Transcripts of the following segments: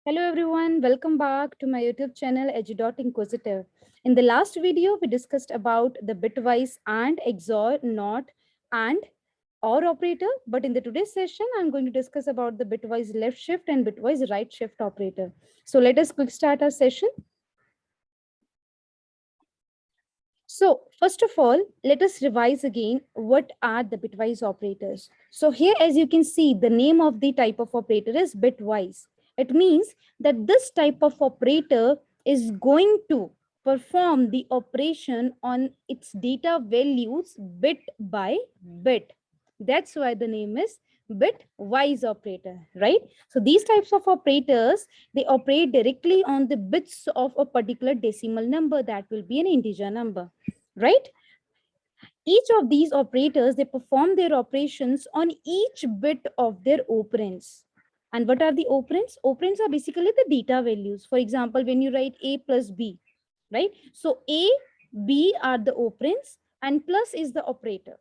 Hello everyone, welcome back to my YouTube channel Edu.Inquisitive. In the last video, we discussed about the bitwise and XOR, NOT and OR operator. But in the today's session, I'm going to discuss about the bitwise left shift and bitwise right shift operator. So let us quick start our session. So first of all, let us revise again what are the bitwise operators. So here, as you can see, the name of the type of operator is bitwise. It means that this type of operator is going to perform the operation on its data values bit by bit. That's why the name is bitwise operator, right? So these types of operators, they operate directly on the bits of a particular decimal number that will be an integer number, right? Each of these operators, they perform their operations on each bit of their operands. And what are the operands? Operands are basically the data values. For example, when you write a plus b, right? So a, b are the operands and plus is the operator.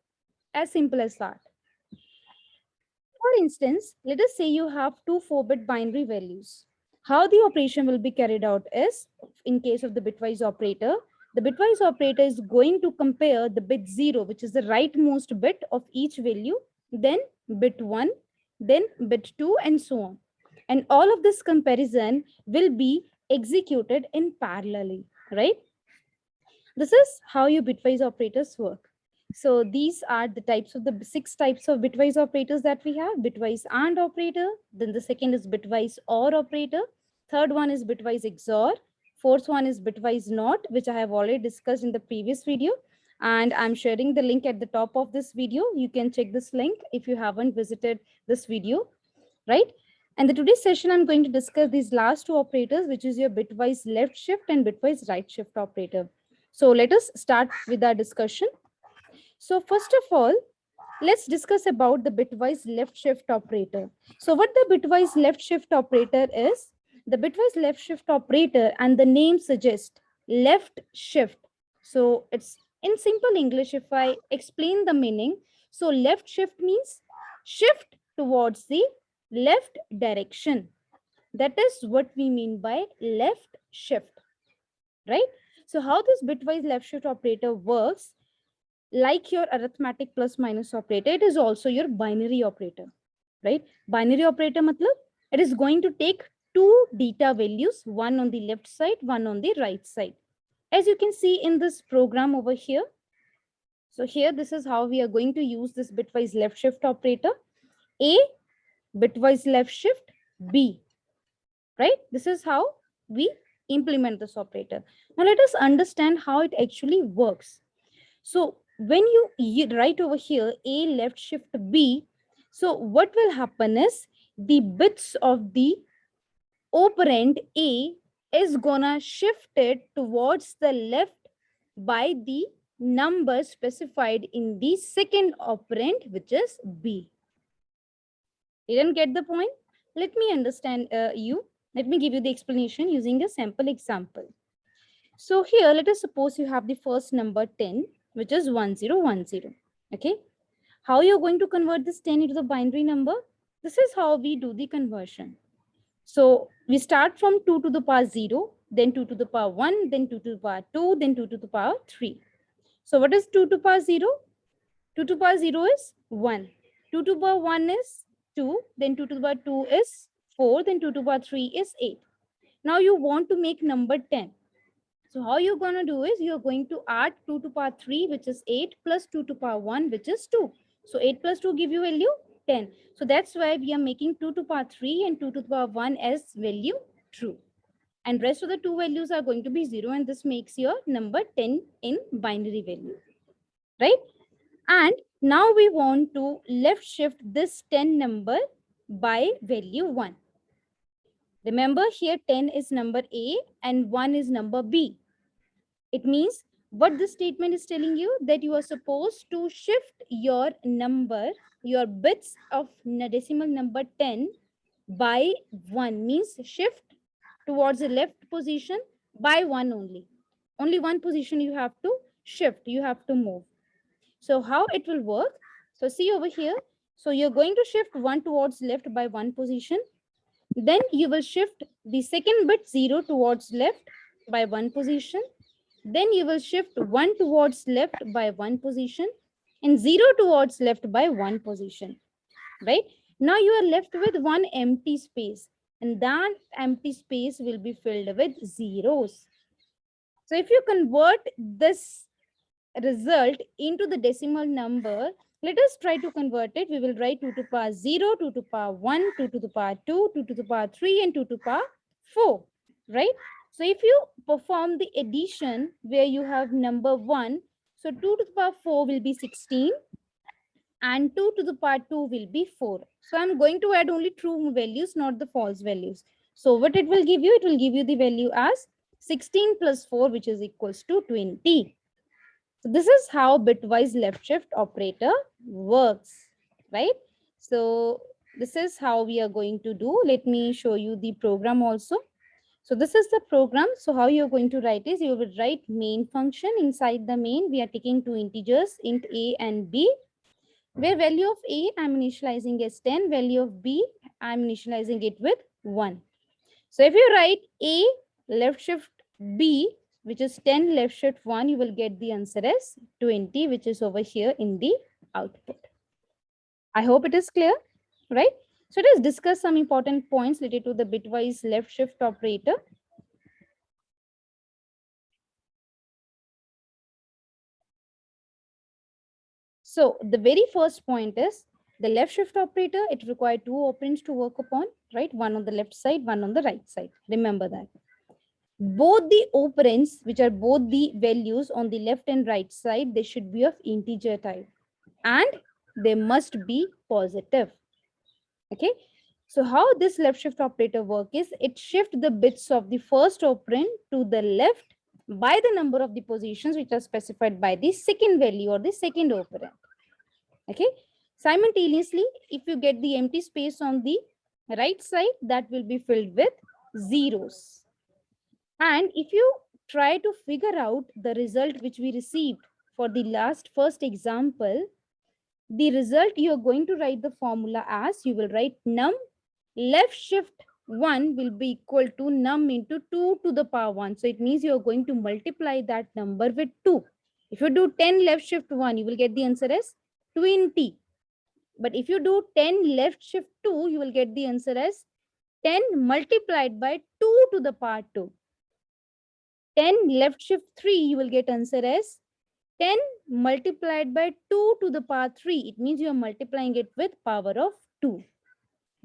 As simple as that. For instance, let us say you have two 4-bit binary values. How the operation will be carried out is, in case of the bitwise operator, the bitwise operator is going to compare the bit 0, which is the rightmost bit of each value, then bit 1, then bit 2, and so on. And all of this comparison will be executed in parallelly, right? This is how your bitwise operators work. So these are the types of the 6 types of bitwise operators that we have: bitwise AND operator. Then the second is bitwise OR operator. Third one is bitwise XOR. Fourth one is bitwise NOT, which I have already discussed in the previous video. And I'm sharing the link at the top of this video. You can check this link if you haven't visited this video, right? And the today's session, I'm going to discuss these last two operators, which is your bitwise left shift and bitwise right shift operator. So let us start with our discussion. So first of all, let's discuss about the bitwise left shift operator. So what the bitwise left shift operator is? The bitwise left shift operator, and the name suggests left shift. So it's in simple English, if I explain the meaning. So left shift means shift towards the left direction. That is what we mean by left shift, right? So how this bitwise left shift operator works, like your arithmetic plus minus operator, it is also your binary operator, right? Binary operator matlab, it is going to take two data values, one on the left side, one on the right side. As you can see in this program over here. So here, this is how we are going to use this bitwise left shift operator. A, bitwise left shift, B, right? This is how we implement this operator. Now let us understand how it actually works. So when you write over here A left shift B, so what will happen is the bits of the operand A is gonna shift it towards the left by the number specified in the second operand, which is B. Didn't get the point? Let me understand you. Let me give you the explanation using a sample example. So here, let us suppose you have the first number 10, which is 1010. Okay. How you're going to convert this 10 into the binary number? This is how we do the conversion. So we start from 2 to the power 0, then 2 to the power 1, then 2 to the power 2, then 2 to the power 3. So what is 2 to the power 0? 2 to the power 0 is 1. 2 to the power 1 is 2, then 2 to the power 2 is 4, then 2 to the power 3 is 8. Now you want to make number 10. So how you're going to do is you're going to add 2 to the power 3, which is 8, plus 2 to the power 1, which is 2. So 8 plus 2 give you value 10. So that's why we are making 2 to the power 3 and 2 to the power 1 as value true. And rest of the two values are going to be 0, and this makes your number 10 in binary value, right? And now we want to left shift this 10 number by value 1. Remember, here 10 is number A and 1 is number B. It means what this statement is telling you, that you are supposed to shift your number, your bits of decimal number 10 by 1, means shift towards the left position by 1 only. Only one position you have to shift, you have to move. So how it will work? So see over here. So you're going to shift 1 towards left by 1 position. Then you will shift the second bit 0 towards left by one position. Then you will shift 1 towards left by one position and 0 towards left by one position, right? Now you are left with one empty space, and that empty space will be filled with zeros. So if you convert this result into the decimal number, let us try to convert it. We will write 2 to the power 0, 2 to the power 1, 2 to the power 2, 2 to the power 3, and 2 to the power 4, right? So if you perform the addition where you have number 1, so 2 to the power 4 will be 16 and 2 to the power 2 will be 4. So I'm going to add only true values, not the false values. So what it will give you? It will give you the value as 16 plus 4, which is equals to 20. So this is how bitwise left shift operator works, right? So this is how we are going to do. Let me show you the program also. So this is the program. So how you're going to write is you will write main function. Inside the main, we are taking two integers, int a and b, where value of a I'm initializing as 10, value of b I'm initializing it with 1. So if you write a left shift b, which is 10 left shift 1, you will get the answer as 20, which is over here in the output. I hope it is clear, right? So let us discuss some important points related to the bitwise left shift operator. So the very first point is the left shift operator. It requires two operands to work upon, right? One on the left side, one on the right side. Remember that. Both the operands, which are both the values on the left and right side, they should be of integer type and they must be positive. Okay. So how this left shift operator work is it shift the bits of the first operand to the left by the number of the positions which are specified by the second value or the second operand. Okay. Simultaneously, if you get the empty space on the right side, that will be filled with zeros. And if you try to figure out the result which we received for the first example, the result you're going to write the formula as you will write num left shift 1 will be equal to num into 2 to the power 1. So it means you're going to multiply that number with 2. If you do 10 left shift 1, you will get the answer as 20. But if you do 10 left shift 2, you will get the answer as 10 multiplied by 2 to the power 2. 10 left shift 3, you will get answer as 10 multiplied by 2 to the power 3. It means you are multiplying it with power of 2,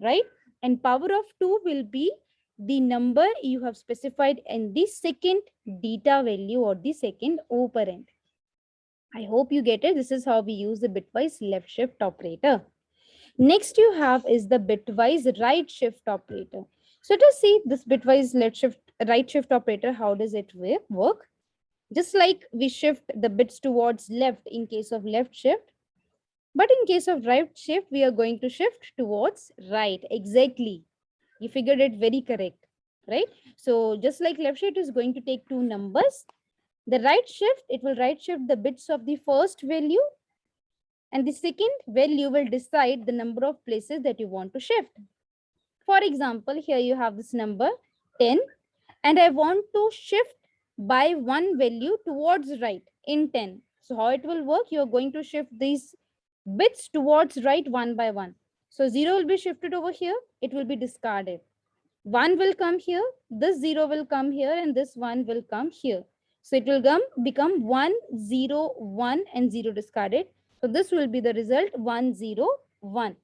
right? And power of 2 will be the number you have specified in the second data value or the second operand. I hope you get it. This is how we use the bitwise left shift operator. Next you have is the bitwise right shift operator. So to see this bitwise right shift operator, how does it work? Just like we shift the bits towards left in case of left shift, but in case of right shift, we are going to shift towards right. Exactly. You figured it very correct, right? So just like left shift is going to take two numbers, the right shift, it will right shift the bits of the first value, and the second value will decide the number of places that you want to shift. For example, here you have this number 10, and I want to shift by one value towards right in 10. So how it will work? You're going to shift these bits towards right one by one. So 0 will be shifted over here. It will be discarded. 1 will come here. This 0 will come here and this 1 will come here. So it will become 1, 0, 1 and 0 discarded. So this will be the result 1, 0, 1.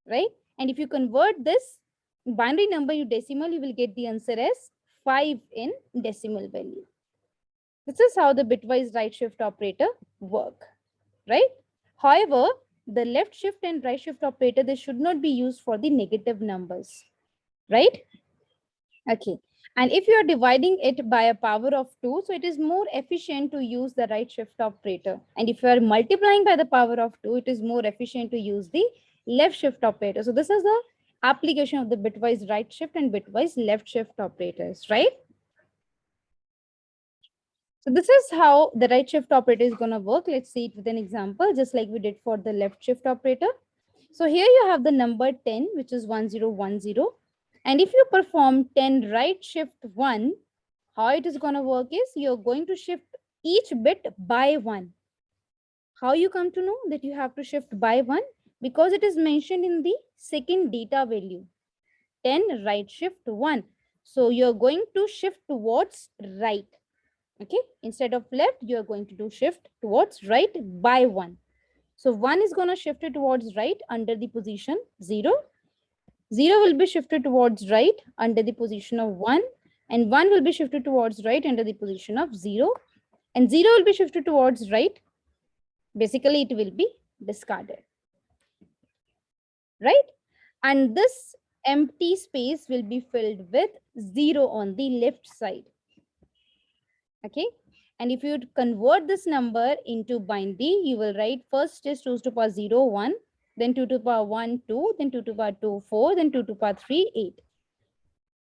Right? And if you convert this binary number to decimal, you will get the answer as 5 in decimal value. This is how the bitwise right shift operator work, right? However, the left shift and right shift operator, they should not be used for the negative numbers, right? Okay. And if you are dividing it by a power of 2, so it is more efficient to use the right shift operator. And if you are multiplying by the power of 2, it is more efficient to use the left shift operator. So this is the application of the bitwise right shift and bitwise left shift operators, right? So this is how the right shift operator is going to work. Let's see it with an example, just like we did for the left shift operator. So here you have the number 10, which is 1010. And if you perform 10 right shift 1, how it is going to work is you're going to shift each bit by 1. How you come to know that you have to shift by 1? Because it is mentioned in the second data value. 10 right shift 1. So you're going to shift towards right. Okay, instead of left, you're going to do shift towards right by 1. So 1 is going to shift it towards right under the position 0. 0 will be shifted towards right under the position of 1, and 1 will be shifted towards right under the position of 0, and 0 will be shifted towards right. Basically, it will be discarded, right? And this empty space will be filled with 0 on the left side. Okay, and if you convert this number into binary, you will write first is 2 to the power 0 1, then 2 to the power 1 2, then 2 to the power 2 4, then 2 to the power 3 8.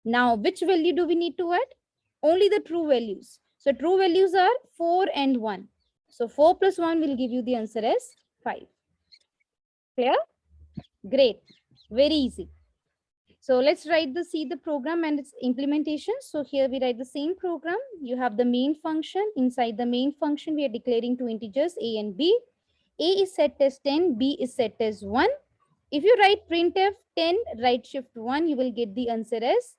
Now which value do we need to add? Only the true values. So true values are 4 and 1. So 4 plus 1 will give you the answer as 5. Clear? Great. Very easy. So let's see the program and its implementation. So here we write the same program. You have the main function. Inside the main function, we are declaring two integers a and b. A is set as 10, b is set as 1. If you write printf 10 right shift 1, you will get the answer as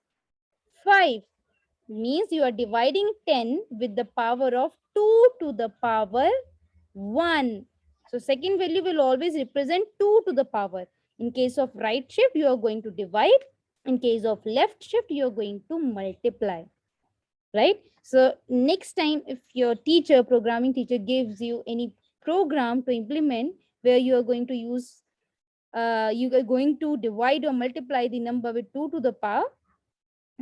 5. Means you are dividing 10 with the power of 2 to the power 1. So second value will always represent 2 to the power. In case of right shift, you are going to divide. In case of left shift, you are going to multiply, right? So next time, if your programming teacher gives you any program to implement where you are going to use, you are going to divide or multiply the number with 2 to the power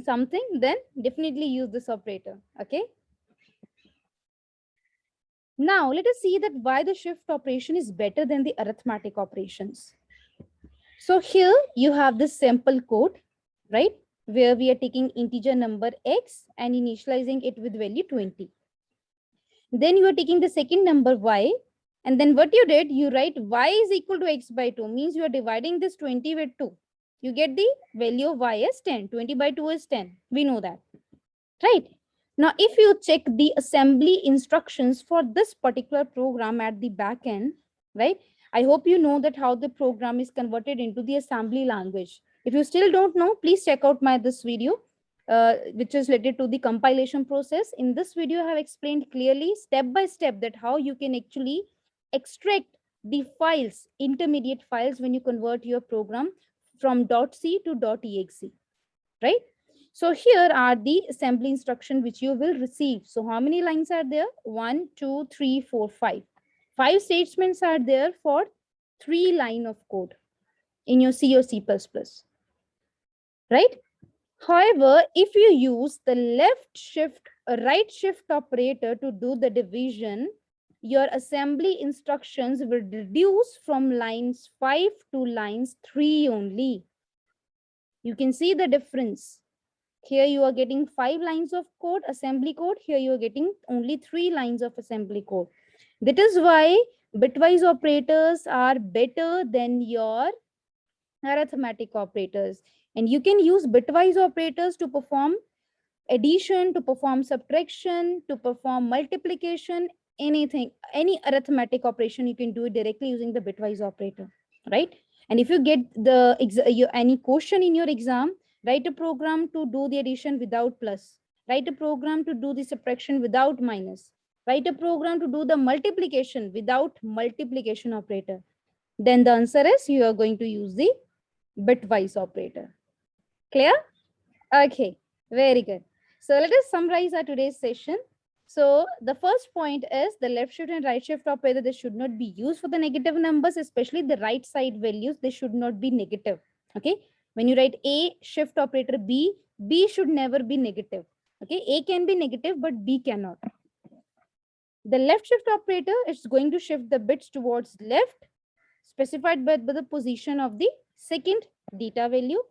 something, then definitely use this operator. Okay. Now let us see that why the shift operation is better than the arithmetic operations. So here you have this sample code, right? Where we are taking integer number x and initializing it with value 20. Then you are taking the second number y, and then what you did, you write y is equal to x by 2, means you are dividing this 20 with 2. You get the value of y as 10. 20 by 2 is 10. We know that, right? Now, if you check the assembly instructions for this particular program at the back end, right? I hope you know that how the program is converted into the assembly language. If you still don't know, please check out this video, which is related to the compilation process. In this video, I have explained clearly step by step that how you can actually extract the files, intermediate files, when you convert your program from .c to .exe, right? So here are the assembly instruction which you will receive. So how many lines are there? 1, 2, 3, 4, 5. 5 statements are there for 3 line of code in your C or C++, right? However, if you use the right shift operator to do the division, your assembly instructions will reduce from lines 5 to lines 3 only. You can see the difference. Here you are getting 5 lines of code, assembly code. Here you are getting only 3 lines of assembly code. That is why bitwise operators are better than your arithmetic operators. And you can use bitwise operators to perform addition, to perform subtraction, to perform multiplication, anything, any arithmetic operation, you can do it directly using the bitwise operator, right? And if you get any question in your exam, write a program to do the addition without plus, write a program to do the subtraction without minus, write a program to do the multiplication without multiplication operator, then the answer is you are going to use the bitwise operator. Clear? Okay, very good. So let us summarize our today's session. So the first point is the left shift and right shift operator, they should not be used for the negative numbers, especially the right side values, they should not be negative. Okay, when you write A shift operator B, B should never be negative. Okay, A can be negative, but B cannot. The left shift operator is going to shift the bits towards left, specified by the position of the second data value.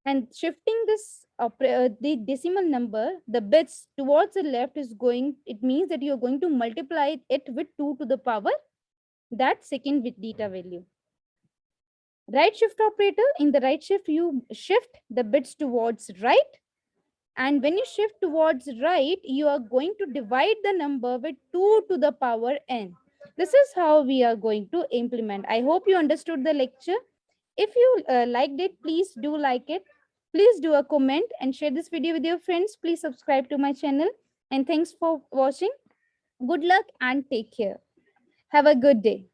And shifting this the decimal number, the bits towards the left is going, it means that you're going to multiply it with 2 to the power that second bit data value. Right shift operator, in the right shift, you shift the bits towards right. And when you shift towards right, you are going to divide the number with 2 to the power n. This is how we are going to implement. I hope you understood the lecture. If you liked it, please do like it. Please do a comment and share this video with your friends. Please subscribe to my channel. And thanks for watching. Good luck and take care. Have a good day.